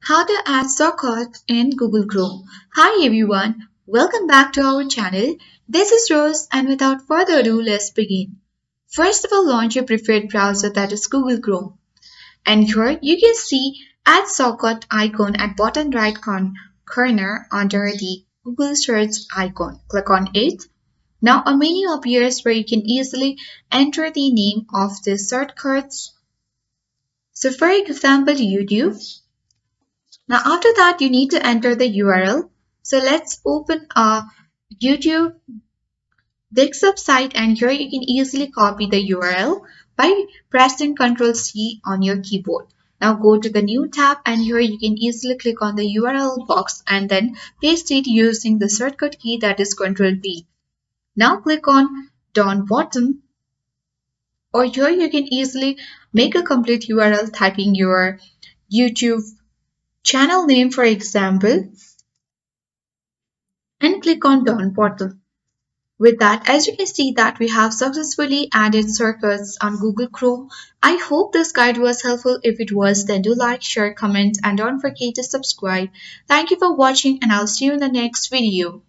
How to add shortcuts in Google Chrome. Hi everyone, welcome back to our channel. This is Rose and without further ado, let's begin. First of all, launch your preferred browser that is Google Chrome. And here you can see add shortcut icon at bottom right corner under the Google search icon. Click on it. Now a menu appears where you can easily enter the name of the shortcuts. So for example, YouTube. Now after that you need to enter the URL. So let's open a YouTube desktop site and here you can easily copy the URL by pressing Ctrl C on your keyboard. Now go to the new tab and here you can easily click on the URL box and then paste it using the shortcut key that is Ctrl V. Now click on down bottom or here you can easily make a complete URL typing your YouTube channel name for example and click on down bottom. With that, as you can see that we have successfully added shortcuts on Google Chrome. I hope this guide was helpful. If it was, then do like, share, comment, and don't forget to subscribe. Thank you for watching and I'll see you in the next video.